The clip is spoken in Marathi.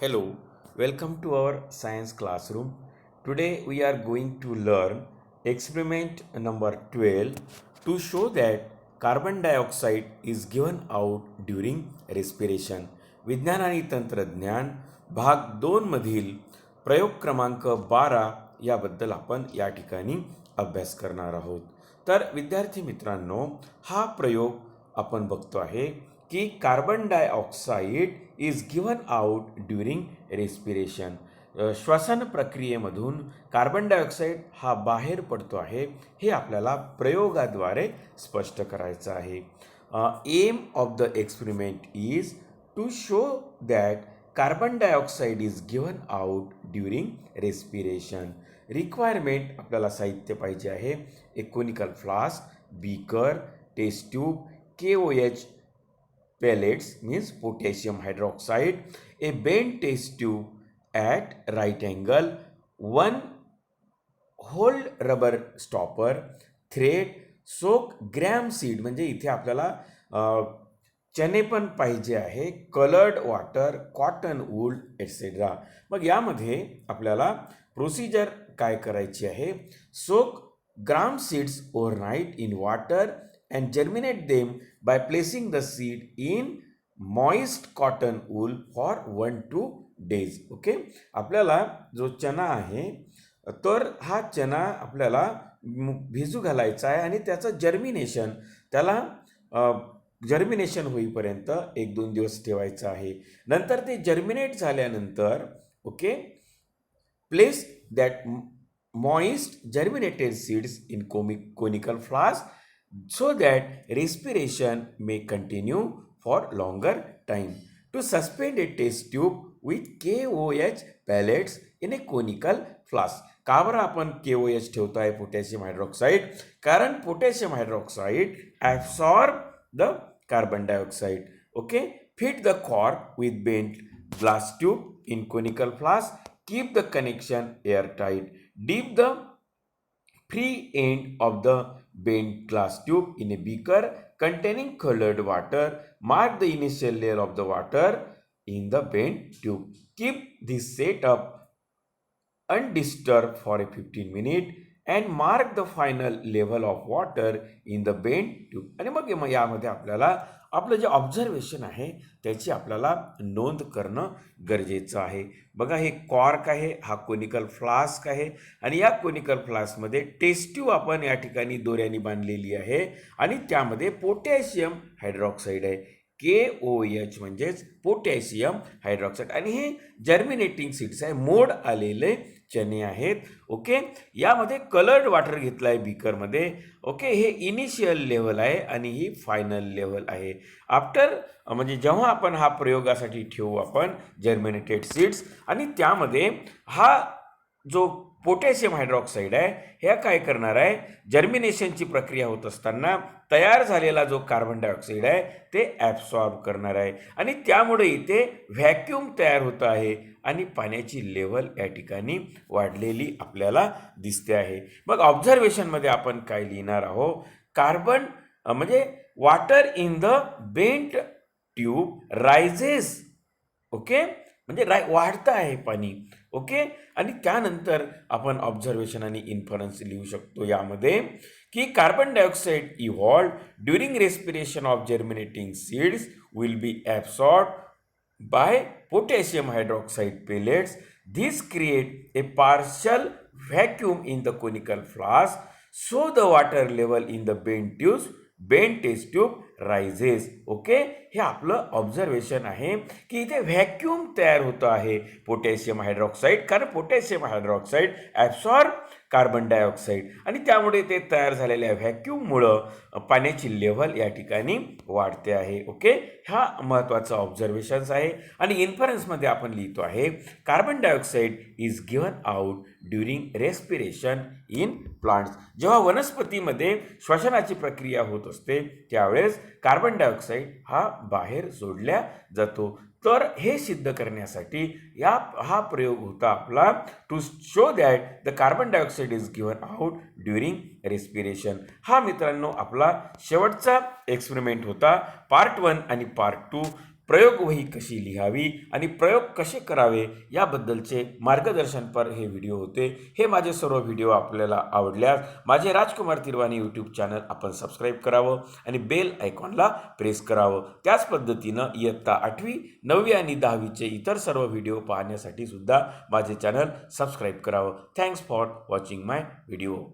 Hello, welcome to our science classroom. Today we are going to learn experiment number 12 to show that carbon dioxide is given out during respiration. विज्ञान आणि तंत्रज्ञान भाग 2 मधील प्रयोग क्रमांक 12 याबद्दल आपण या ठिकाणी अभ्यास करणार आहोत. तर विद्यार्थी मित्रांनो, हा प्रयोग आपण बघतो आहे की carbon dioxide is given out during respiration. श्वसन प्रक्रियेमधून कार्बन डायऑक्साईड हा बाहेर पडतो आहे हे आपल्याला प्रयोगाद्वारे स्पष्ट करायचं आहे. Aim of the experiment is to show that carbon dioxide is given out during respiration. Requirement आपल्याला साहित्य पाहिजे आहे. A conical flask, beaker, test tube, KOH pellets means potassium hydroxide, a bent test tube at right angle, one hold rubber stopper, thread, soak gram seed म्हणजे इथे आपल्याला चणे पण पाहिजे आहे, coloured water, cotton wool etcetera. मग यामध्ये आपल्याला प्रोसिजर काय करायची आहे. Soak gram seeds overnight in water and germinate them by placing the seed in moist cotton wool for 1-2 days. Okay, आपल्याला जो चना आहे तर हा चना आपल्याला भिजू घालायचा आहे आणि त्याचं जर्मिनेशन होईपर्यंत 1-2 दिवस ठेवायचं आहे. नंतर ते जर्मिनेट झाल्यानंतर okay, place that moist germinated seeds in conical flask so that respiration may continue for longer time. To suspend a test tube with KOH pellets in a conical flask. का बरं आपण KOH ठेवतो आहे पोटॅशियम हायड्रॉक्साईड? कारण potassium hydroxide absorb the carbon dioxide. Okay, fit the cork with bent glass tube in conical flask. Keep the connection airtight. Dip the free end of the bent glass tube in a beaker containing colored water. Mark the initial layer of the water in the bent tube. Keep this setup undisturbed for a 15 minutes and mark the final level of water in the bent tube. आणि मग यामध्ये आपल्याला आपलं जे ऑब्झर्वेशन आहे त्याची आपल्याला नोंद करणं गरजेचं आहे. बघा, हे कॉर्क आहे, हा कोनिकल फ्लास्क आहे आणि या कोनिकल फ्लास्कमध्ये टेस्ट ट्यूब आपण या ठिकाणी दोऱ्याने बांधलेली आहे आणि त्यामध्ये पोटॅशियम हायड्रॉक्साईड आहे. KOH म्हणजेच पोटॅशियम हायड्रॉक्साईड आणि हे जर्मिनेटिंग सीड्स आहे, मोड आलेले चणे आहेत. ओके, यामध्ये कलर्ड वॉटर घेतला आहे बीकरमध्ये. ओके, हे इनिशियल लेवल आहे आणि ही फायनल लेवल आहे. आफ्टर म्हणजे जेव्हा आपण हा प्रयोगासाठी ठेवू आपण जर्मिनेटेड सीड्स आणि त्यामध्ये हा जो पोटॅशियम हायड्रॉक्साईड आहे ह्या काय करणार आहे, जर्मिनेशनची प्रक्रिया होत असताना तयार झालेला जो कार्बन डायऑक्साईड आहे ते ॲब्सॉर्ब करणार आहे आणि त्यामुळे इथे व्हॅक्यूम तयार होत आहे आणि पाण्याची लेवल या ठिकाणी वाढलेली आपल्याला दिसते आहे. मग ऑब्झर्वेशनमध्ये आपण काय लिहिणार आहोत, कार्बन म्हणजे water in the bent tube rises. Okay, म्हणजे वाढतं आहे पाणी. ओके, आणि त्यानंतर आपण ऑब्झर्वेशन आणि इन्फरन्स लिहू शकतो यामध्ये की carbon dioxide evolve during respiration of germinating seeds will be absorb by potassium hydroxide pellets. This create a partial vacuum in the conical flask, so the water level in the bent test tube rises. Okay, हे आपलं ऑब्झर्वेशन आहे की इथे व्हॅक्यूम तयार होतं आहे पोटॅशियम हायड्रॉक्साईड, कारण potassium hydroxide absorb carbon dioxide आणि त्यामुळे ते तयार झालेल्या व्हॅक्यूममुळं पाण्याची लेव्हल या ठिकाणी वाढते आहे. ओके, हा महत्त्वाचा ऑब्झर्वेशन्स आहे. आणि इन्फरन्समध्ये आपण लिहितो आहे carbon dioxide is given out during respiration in plants. जेव्हा वनस्पतीमध्ये श्वसनाची प्रक्रिया होत असते त्यावेळेस कार्बन डायऑक्साईड हा बाहेर सोडल्या जातो. तर हे सिद्ध करण्यासाठी हा प्रयोग होता आपला to show that the carbon dioxide is given out during respiration. हा मित्रांनो आपला शेवटचा एक्सपेरिमेंट होता. पार्ट 1 आणि पार्ट 2 प्रयोगवही कशी लिहावी आणि प्रयोग कसे करावे याबद्दलचे मार्गदर्शनपर हे व्हिडिओ होते. हे माझे सर्व व्हिडिओ आपल्याला आवडल्यास माझे राजकुमार तिरवाणी यूट्यूब चॅनल आपण सबस्क्राईब करावं आणि बेल आयकॉनला प्रेस करावं. त्याच पद्धतीनं इयत्ता 8वी 9वी आणि 10वीचे इतर सर्व व्हिडिओ पाहण्यासाठी सुद्धा माझे चॅनल सबस्क्राईब करावं. Thanks for watching my video.